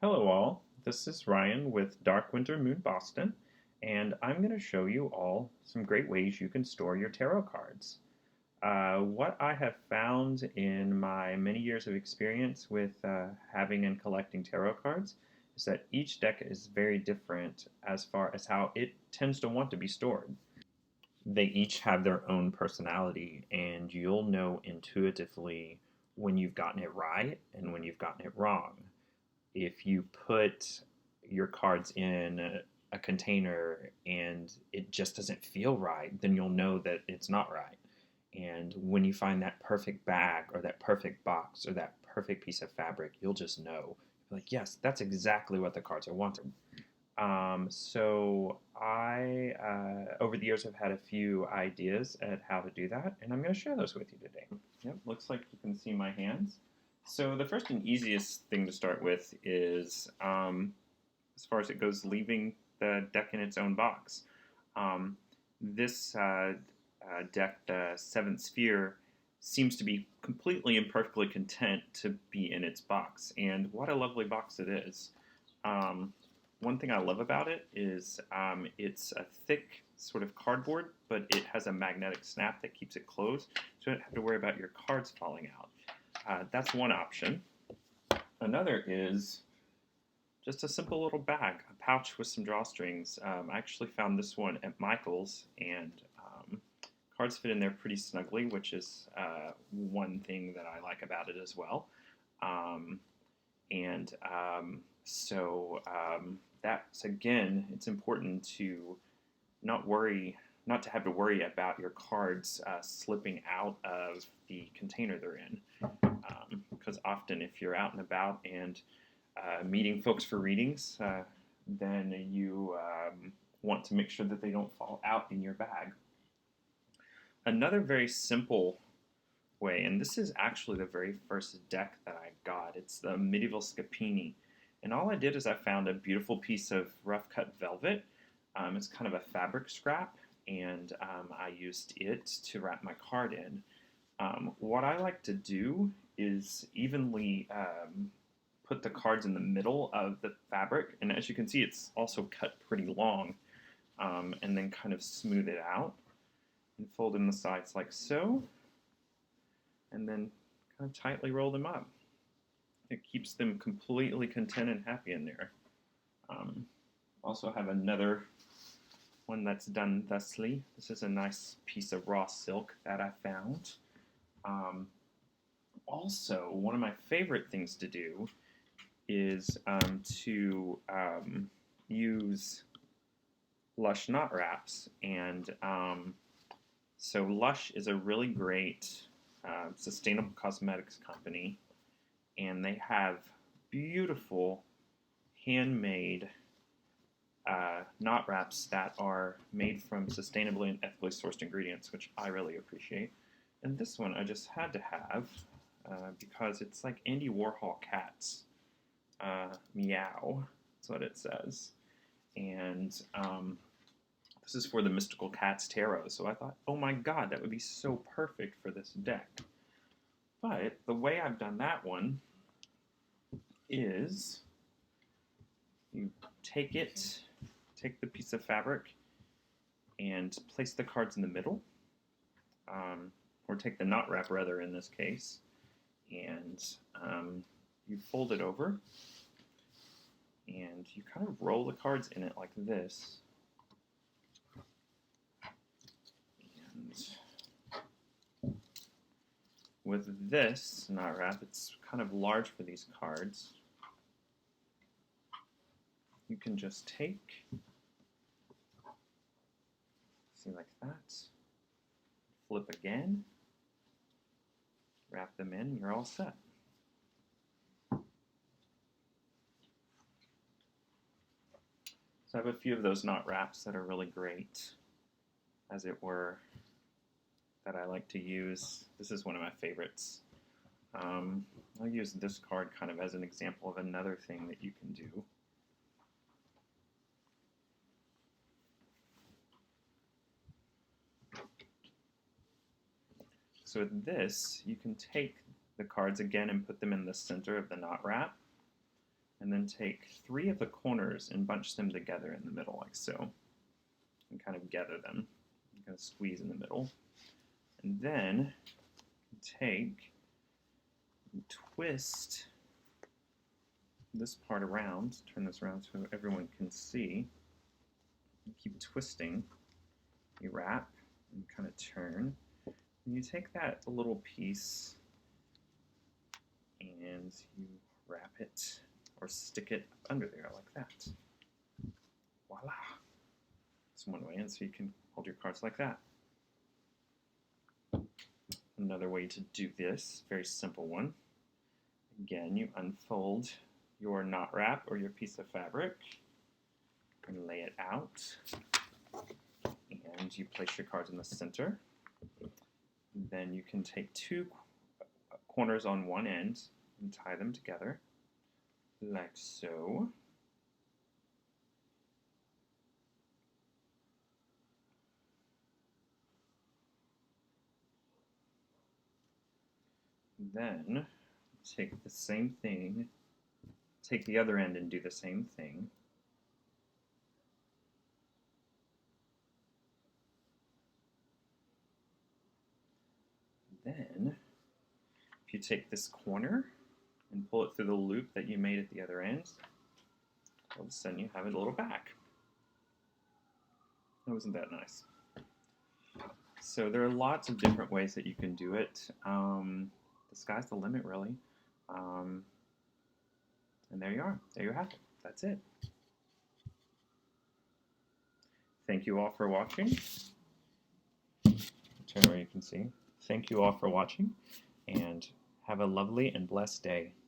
Hello all, this is Ryan with Dark Winter Moon Boston, and I'm going to show you all some great ways you can store your tarot cards. What I have found in my many years of experience with having and collecting tarot cards is that each deck is very different as far as how it tends to want to be stored. They each have their own personality, and you'll know intuitively when you've gotten it right and when you've gotten it wrong. If you put your cards in a container and it just doesn't feel right, then you'll know that it's not right. And when you find that perfect bag or that perfect box or that perfect piece of fabric, you'll just know. Like, yes, that's exactly what the cards are wanting. Over the years, have had a few ideas at how to do that, and I'm going to share those with you today. Yep, looks like you can see my hands. So the first and easiest thing to start with is, as far as it goes, leaving the deck in its own box. This deck, the Seventh Sphere, seems to be completely and perfectly content to be in its box, and what a lovely box it is. One thing I love about it is it's a thick sort of cardboard, but it has a magnetic snap that keeps it closed, so you don't have to worry about your cards falling out. That's one option. Another is just a simple little bag, a pouch with some drawstrings. I actually found this one at Michael's, and cards fit in there pretty snugly, which is one thing that I like about it as well. That's, again, it's important to not to have to worry about your cards slipping out of the container they're in. Because often if you're out and about and meeting folks for readings, then you want to make sure that they don't fall out in your bag. Another very simple way, and this is actually the very first deck that I got, it's the Medieval Scapini. And all I did is I found a beautiful piece of rough cut velvet. It's kind of a fabric scrap, and I used it to wrap my card in. What I like to do is evenly put the cards in the middle of the fabric, and as you can see, it's also cut pretty long, and then kind of smooth it out and fold in the sides like so, and then kind of tightly roll them up. It keeps them completely content and happy in there. Also have another one that's done thusly. This is a nice piece of raw silk that I found. Also, one of my favorite things to do is to use Lush knot wraps. And so Lush is a really great sustainable cosmetics company, and they have beautiful handmade knot wraps that are made from sustainably and ethically sourced ingredients, which I really appreciate. And this one I just had to have because it's like Andy Warhol cats. Meow, that's what it says. And this is for the Mystical Cats Tarot, so I thought, oh my god, that would be so perfect for this deck. But the way I've done that one is you take the piece of fabric and place the cards in the middle, or take the knot wrap rather in this case, and you fold it over, and you kind of roll the cards in it like this. And with this knot wrap, it's kind of large for these cards. You can just take, see, like that, flip again, wrap them in, you're all set. So I have a few of those knot wraps that are really great, as it were, that I like to use. This is one of my favorites. I'll use this card kind of as an example of another thing that you can do. So with this, you can take the cards again and put them in the center of the knot wrap, and then take 3 of the corners and bunch them together in the middle like so, and kind of gather them. Kind of squeeze in the middle, and then take and twist this part around, turn this around so everyone can see. Keep twisting. You wrap and kind of turn. And you take that little piece and you wrap it or stick it under there like that. Voila! That's one way, and so you can hold your cards like that. Another way to do this, very simple one. Again, you unfold your knot wrap or your piece of fabric and lay it out. And you place your cards in the center. Then you can take 2 corners on one end and tie them together like so. Then take the same thing, take the other end and do the same thing. Then, if you take this corner and pull it through the loop that you made at the other end, all of a sudden you have a little back. Wasn't that nice? So there are lots of different ways that you can do it. The sky's the limit, really. And there you are. There you have it. That's it. Thank you all for watching. Turn where you can see. Thank you all for watching, and have a lovely and blessed day.